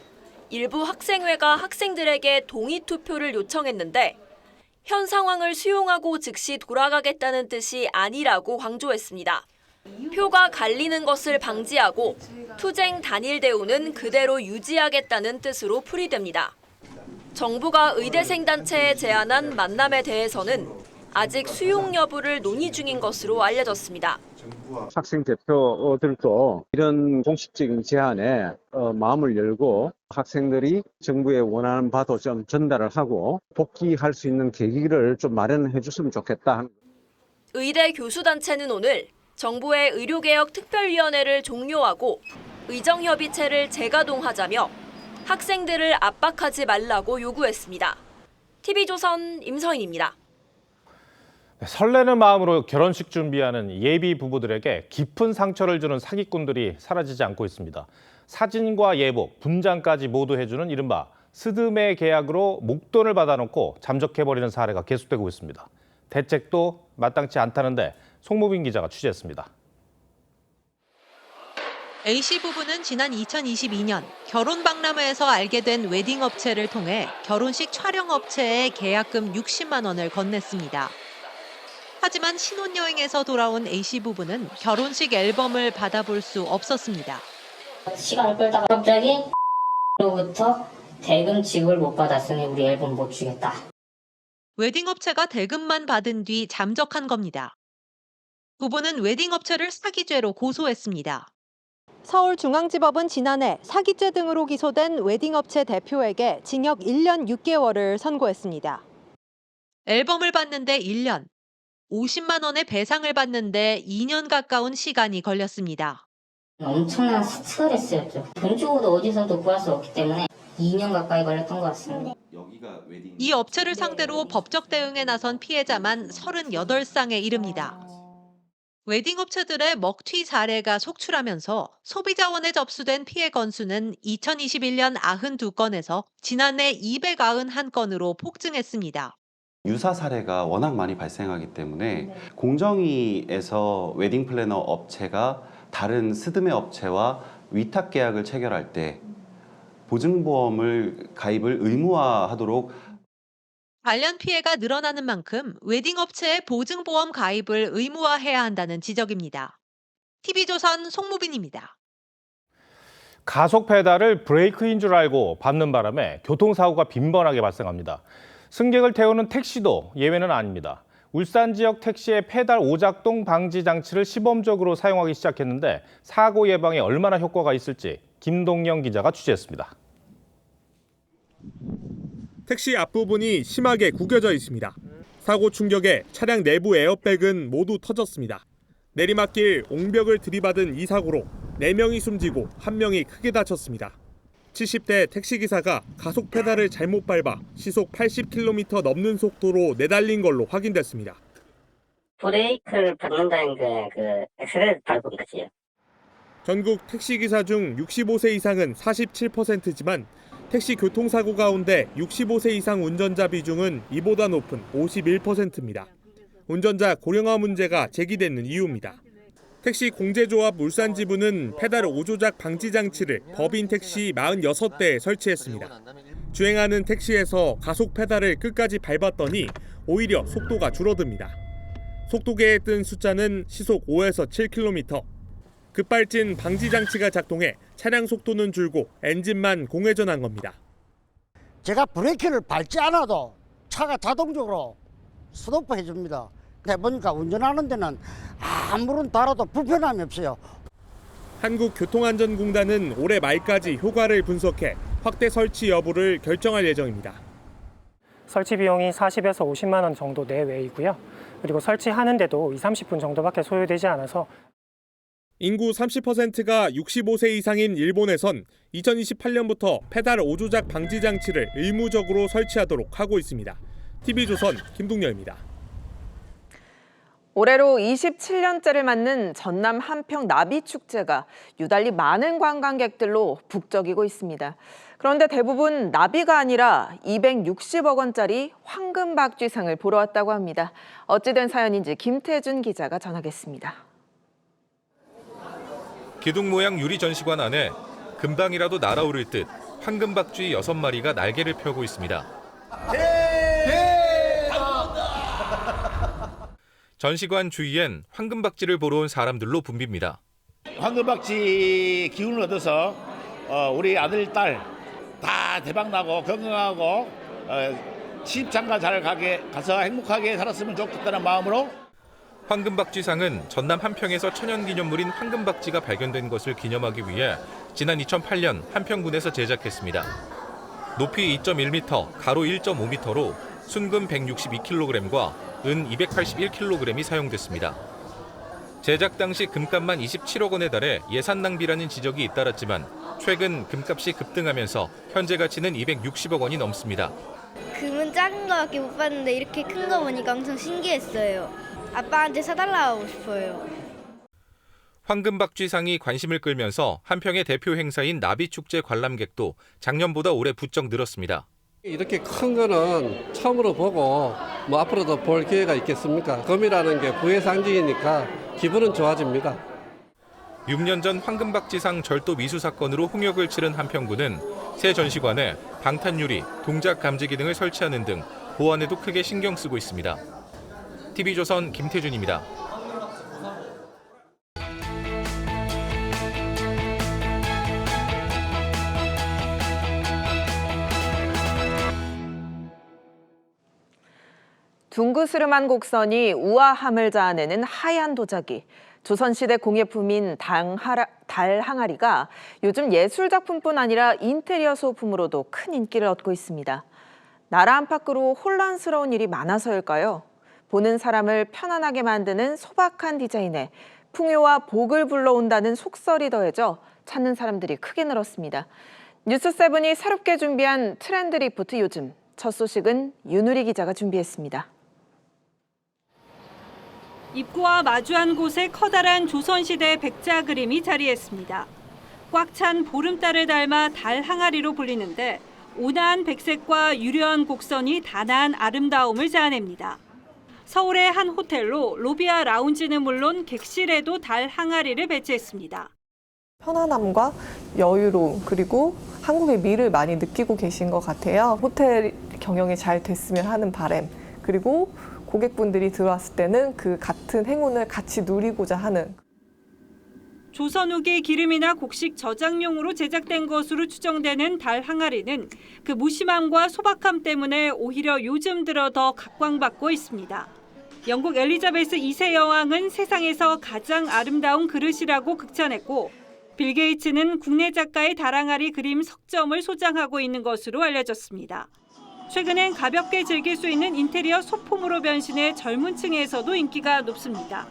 Speaker 7: 일부 학생회가 학생들에게 동의 투표를 요청했는데 현 상황을 수용하고 즉시 돌아가겠다는 뜻이 아니라고 강조했습니다. 표가 갈리는 것을 방지하고 투쟁 단일 대우는 그대로 유지하겠다는 뜻으로 풀이됩니다. 정부가 의대생 단체에 제안한 만남에 대해서는 아직 수용 여부를 논의 중인 것으로 알려졌습니다.
Speaker 9: 학생 대표들도 이런 공식적인 제안에 마음을 열고 학생들이 정부에 원하는 바도 좀 전달을 하고 복귀할 수 있는 계기를 좀 마련해 줬으면 좋겠다.
Speaker 7: 의대 교수단체는 오늘 정부의 의료개혁 특별위원회를 종료하고 의정협의체를 재가동하자며 학생들을 압박하지 말라고 요구했습니다. TV조선 임서인입니다.
Speaker 3: 설레는 마음으로 결혼식 준비하는 예비 부부들에게 깊은 상처를 주는 사기꾼들이 사라지지 않고 있습니다. 사진과 예복, 분장까지 모두 해주는 이른바 스드메 계약으로 목돈을 받아놓고 잠적해버리는 사례가 계속되고 있습니다. 대책도 마땅치 않다는데 송무빈 기자가 취재했습니다.
Speaker 11: A씨 부부는 지난 2022년 결혼박람회에서 알게 된 웨딩업체를 통해 결혼식 촬영업체에 계약금 60만 원을 건넸습니다. 하지만 신혼여행에서 돌아온 A씨 부부는 결혼식 앨범을 받아볼 수 없었습니다.
Speaker 23: 시간을 끌다가 갑자기 로부터 대금 지급을 못 받았으니 우리 앨범 못 주겠다.
Speaker 11: 웨딩업체가 대금만 받은 뒤 잠적한 겁니다. 부부는 웨딩업체를 사기죄로 고소했습니다. 서울중앙지법은 지난해 사기죄 등으로 기소된 웨딩업체 대표에게 징역 1년 6개월을 선고했습니다. 앨범을 받는데 1년, 50만 원의 배상을 받는데 2년 가까운 시간이 걸렸습니다.
Speaker 23: 엄청난 스트레스였죠. 돈 주고도 어디서도 구할 수 없기 때문에 2년 가까이 걸렸던 것 같습니다.
Speaker 11: 이 업체를 상대로 법적 대응에 나선 피해자만 38쌍에 이릅니다. 웨딩업체들의 먹튀 사례가 속출하면서 소비자원에 접수된 피해 건수는 2021년 92건에서 지난해 291건으로 폭증했습니다.
Speaker 12: 유사 사례가 워낙 많이 발생하기 때문에 공정위에서 웨딩 플래너 업체가 다른 스드메 업체와 위탁 계약을 체결할 때 보증보험을 가입을 의무화하도록
Speaker 11: 관련 피해가 늘어나는 만큼 웨딩업체의 보증보험 가입을 의무화해야 한다는 지적입니다. TV조선 송무빈입니다.
Speaker 3: 가속 페달을 브레이크인 줄 알고 밟는 바람에 교통사고가 빈번하게 발생합니다. 승객을 태우는 택시도 예외는 아닙니다. 울산 지역 택시의 페달 오작동 방지 장치를 시범적으로 사용하기 시작했는데 사고 예방에 얼마나 효과가 있을지 김동영 기자가 취재했습니다.
Speaker 22: 택시 앞부분이 심하게 구겨져 있습니다. 사고 충격에 차량 내부 에어백은 모두 터졌습니다. 내리막길 옹벽을 들이받은 이 사고로 4명이 숨지고 1명이 크게 다쳤습니다. 70대 택시기사가 가속 페달을 잘못 밟아 시속 80km 넘는 속도로 내달린 걸로 확인됐습니다.
Speaker 23: 브레이크를 밟는다는 게 엑셀을 밟은 거지요.
Speaker 22: 전국 택시기사 중 65세 이상은 47%지만 택시 교통사고 가운데 65세 이상 운전자 비중은 이보다 높은 51%입니다. 운전자 고령화 문제가 제기되는 이유입니다. 택시 공제조합 울산지부는 페달 오조작 방지 장치를 법인 택시 46대에 설치했습니다. 주행하는 택시에서 가속 페달을 끝까지 밟았더니 오히려 속도가 줄어듭니다. 속도계에 뜬 숫자는 시속 5에서 7km, 급발진 방지 장치가 작동해 차량 속도는 줄고 엔진만 공회전한 겁니다.
Speaker 10: 제가 브레이크를 밟지 않아도 차가 자동적으로 스톱해 줍니다. 해보니까 운전하는 데는 아무런 달아도 불편함이 없어요.
Speaker 22: 한국교통안전공단은 올해 말까지 효과를 분석해 확대 설치 여부를 결정할 예정입니다.
Speaker 14: 설치 비용이 40에서 50만 원 정도 내외이고요. 그리고 설치하는데도 20-30분 정도밖에 소요되지 않아서
Speaker 22: 인구 30%가 65세 이상인 일본에선 2028년부터 페달 오조작 방지 장치를 의무적으로 설치하도록 하고 있습니다. TV조선 김동렬입니다.
Speaker 13: 올해로 27년째를 맞는 전남 한평 나비축제가 유달리 많은 관광객들로 북적이고 있습니다. 그런데 대부분 나비가 아니라 260억 원짜리 황금박쥐상을 보러 왔다고 합니다. 어찌된 사연인지 김태준 기자가 전하겠습니다.
Speaker 15: 기둥 모양 유리 전시관 안에 금방이라도 날아오를 듯 황금박쥐 6마리가 날개를 펴고 있습니다. 전시관 주위엔 황금박쥐를 보러 온 사람들로 붐빕니다.
Speaker 16: 황금박쥐 기운을 얻어서 우리 아들, 딸 다 대박나고 건강하고 시집장가 잘 가서 행복하게 살았으면 좋겠다는 마음으로
Speaker 15: 황금박쥐상은 전남 한평에서 천연기념물인 황금박쥐가 발견된 것을 기념하기 위해 지난 2008년 한평군에서 제작했습니다. 높이 2.1m, 가로 1.5m로 순금 162kg과 은 281kg이 사용됐습니다. 제작 당시 금값만 27억 원에 달해 예산 낭비라는 지적이 잇따랐지만 최근 금값이 급등하면서 현재 가치는 260억 원이 넘습니다.
Speaker 17: 금은 작은 거밖에 못 봤는데 이렇게 큰 거 보니까 엄청 신기했어요. 아빠한테 사달라고 하고 싶어요.
Speaker 15: 황금박쥐상이 관심을 끌면서 한평의 대표 행사인 나비축제 관람객도 작년보다 올해 부쩍 늘었습니다.
Speaker 18: 이렇게 큰 거는 처음으로 보고 앞으로도 볼 기회가 있겠습니까? 금이라는 게 부의 상징이니까 기분은 좋아집니다.
Speaker 15: 6년 전 황금박쥐상 절도 미수 사건으로 홍역을 치른 한평군은 새 전시관에 방탄유리, 동작 감지기 등을 설치하는 등 보안에도 크게 신경 쓰고 있습니다. TV조선 김태준입니다.
Speaker 13: 둥그스름한 곡선이 우아함을 자아내는 하얀 도자기. 조선시대 공예품인 달 항아리가 요즘 예술작품뿐 아니라 인테리어 소품으로도 큰 인기를 얻고 있습니다. 나라 안팎으로 혼란스러운 일이 많아서일까요? 보는 사람을 편안하게 만드는 소박한 디자인에 풍요와 복을 불러온다는 속설이 더해져 찾는 사람들이 크게 늘었습니다. 뉴스7이 새롭게 준비한 트렌드 리포트 요즘. 첫 소식은 윤우리 기자가 준비했습니다.
Speaker 19: 입구와 마주한 곳에 커다란 조선시대 백자 그림이 자리했습니다. 꽉 찬 보름달을 닮아 달 항아리로 불리는데 온화한 백색과 유려한 곡선이 단아한 아름다움을 자아냅니다. 서울의 한 호텔로 로비와 라운지는 물론 객실에도 달 항아리를 배치했습니다.
Speaker 21: 편안함과 여유로움 그리고 한국의 미를 많이 느끼고 계신 것 같아요. 호텔 경영이 잘 됐으면 하는 바람 그리고 고객분들이 들어왔을 때는 그 같은 행운을 같이 누리고자 하는.
Speaker 19: 조선 후기 기름이나 곡식 저장용으로 제작된 것으로 추정되는 달 항아리는 그 무심함과 소박함 때문에 오히려 요즘 들어 더 각광받고 있습니다. 영국 엘리자베스 2세 여왕은 세상에서 가장 아름다운 그릇이라고 극찬했고 빌 게이츠는 국내 작가의 달 항아리 그림 석점을 소장하고 있는 것으로 알려졌습니다. 최근엔 가볍게 즐길 수 있는 인테리어 소품으로 변신해 젊은 층에서도 인기가 높습니다.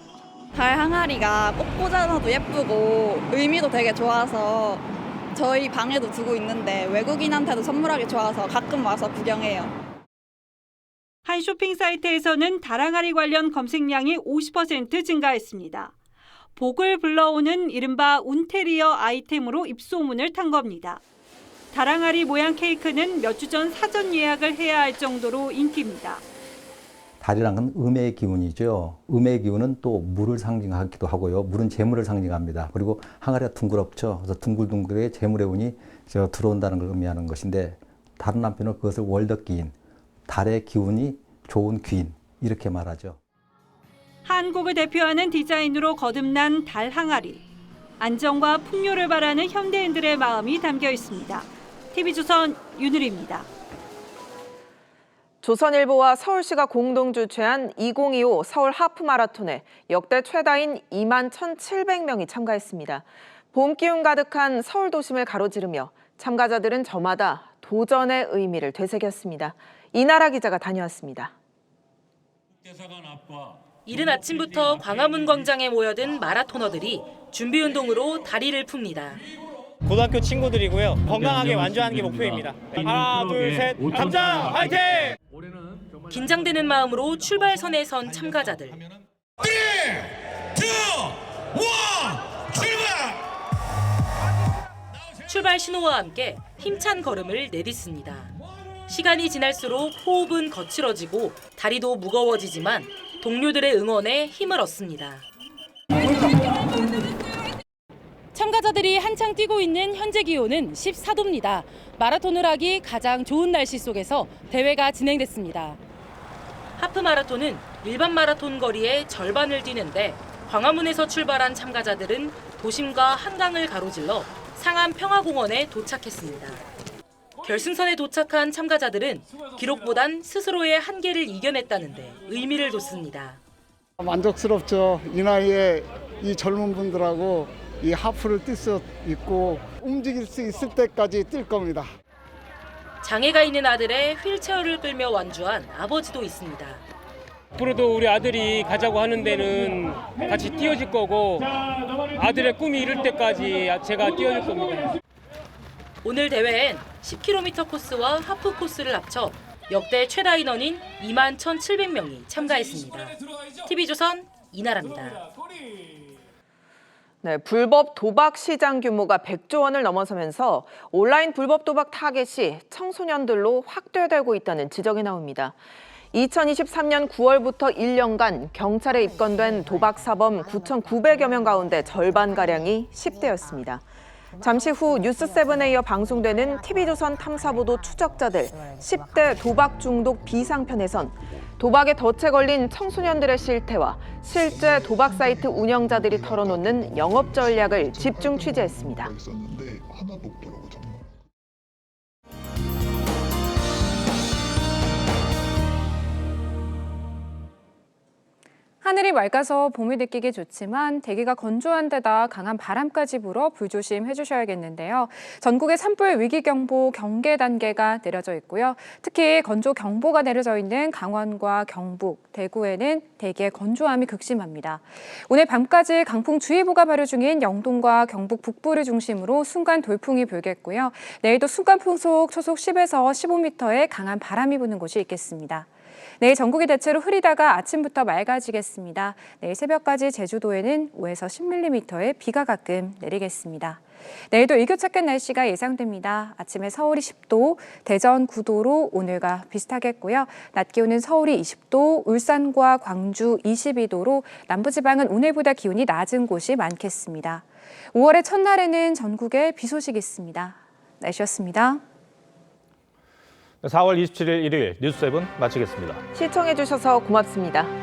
Speaker 29: 달 항아리가 꽃 꽂아서도 예쁘고 의미도 되게 좋아서 저희 방에도 두고 있는데 외국인한테도 선물하기 좋아서 가끔 와서 구경해요.
Speaker 19: 한 쇼핑 사이트에서는 달 항아리 관련 검색량이 50% 증가했습니다. 복을 불러오는 이른바 운테리어 아이템으로 입소문을 탄 겁니다. 달 항아리 모양 케이크는 몇 주 전 사전 예약을 해야 할 정도로 인기입니다.
Speaker 30: 달이란 건 음의 기운이죠. 음의 기운은 또 물을 상징하기도 하고요. 물은 재물을 상징합니다. 그리고 항아리가 둥그럽죠. 그래서 둥글둥글해 재물의 운이 들어온다는 걸 의미하는 것인데 다른 한편으로 그것을 월덕기인, 달의 기운이 좋은 귀인 이렇게 말하죠.
Speaker 19: 한국을 대표하는 디자인으로 거듭난 달 항아리. 안전과 풍요를 바라는 현대인들의 마음이 담겨 있습니다. TV조선 윤유리입니다.
Speaker 13: 조선일보와 서울시가 공동 주최한 2025 서울 하프 마라톤에 역대 최다인 2만 1,700명이 참가했습니다. 봄 기운 가득한 서울 도심을 가로지르며 참가자들은 저마다 도전의 의미를 되새겼습니다. 이나라 기자가 다녀왔습니다.
Speaker 1: 이른 아침부터 광화문 광장에 모여든 마라토너들이 준비 운동으로 다리를 풉니다.
Speaker 2: 고등학교 친구들이고요. 건강하게 완주하는 게 목표입니다. 하나, 둘, 셋, 감자 화이팅!
Speaker 1: 긴장되는 마음으로 출발선에 선 참가자들.
Speaker 5: 3, 2, 1, 출발!
Speaker 1: 출발 신호와 함께 힘찬 걸음을 내딛습니다. 시간이 지날수록 호흡은 거칠어지고 다리도 무거워지지만 동료들의 응원에 힘을 얻습니다.
Speaker 6: 참가자들이 한창 뛰고 있는 현재 기온은 14도입니다. 마라톤을 하기 가장 좋은 날씨 속에서 대회가 진행됐습니다.
Speaker 1: 하프 마라톤은 일반 마라톤 거리의 절반을 뛰는데 광화문에서 출발한 참가자들은 도심과 한강을 가로질러 상암 평화공원에 도착했습니다. 결승선에 도착한 참가자들은 기록보단 스스로의 한계를 이겨냈다는데 의미를 뒀습니다.
Speaker 20: 만족스럽죠. 이 나이에 이 젊은 분들하고 이 하프를 뛸 수 있고 움직일 수 있을 때까지 뛸 겁니다.
Speaker 1: 장애가 있는 아들의 휠체어를 끌며 완주한 아버지도 있습니다.
Speaker 24: 앞으로도 우리 아들이 가자고 하는 데는 같이 뛰어줄 거고 아들의 꿈이 이룰 때까지 제가 뛰어줄 겁니다.
Speaker 1: 오늘 대회엔 10km 코스와 하프 코스를 합쳐 역대 최다 인원인 2만 1,700명이 참가했습니다. TV조선 이나라입니다.
Speaker 13: 네, 불법 도박 시장 규모가 100조 원을 넘어서면서 온라인 불법 도박 타겟이 청소년들로 확대되고 있다는 지적이 나옵니다. 2023년 9월부터 1년간 경찰에 입건된 도박 사범 9,900여 명 가운데 절반가량이 10대였습니다. 잠시 후 뉴스7에 이어 방송되는 TV조선 탐사보도 추적자들 10대 도박 중독 비상편에선 도박에 덫에 걸린 청소년들의 실태와 실제 도박 사이트 운영자들이 털어놓는 영업 전략을 집중 취재했습니다.
Speaker 25: 하늘이 맑아서 봄이 느끼기 좋지만 대기가 건조한 데다 강한 바람까지 불어 불조심해 주셔야겠는데요. 전국에 산불 위기경보 경계 단계가 내려져 있고요. 특히 건조경보가 내려져 있는 강원과 경북, 대구에는 대기의 건조함이 극심합니다. 오늘 밤까지 강풍주의보가 발효 중인 영동과 경북 북부를 중심으로 순간 돌풍이 불겠고요. 내일도 순간 풍속 초속 10에서 15m의 강한 바람이 부는 곳이 있겠습니다. 내일 전국이 대체로 흐리다가 아침부터 맑아지겠습니다. 내일 새벽까지 제주도에는 5에서 10mm의 비가 가끔 내리겠습니다. 내일도 일교차큰 날씨가 예상됩니다. 아침에 서울이 10도, 대전 9도로 오늘과 비슷하겠고요. 낮 기온은 서울이 20도, 울산과 광주 22도로 남부지방은 오늘보다 기온이 낮은 곳이 많겠습니다. 5월의 첫날에는 전국에 비 소식이 있습니다. 날씨였습니다.
Speaker 3: 4월 27일 일요일 뉴스7 마치겠습니다.
Speaker 13: 시청해주셔서 고맙습니다.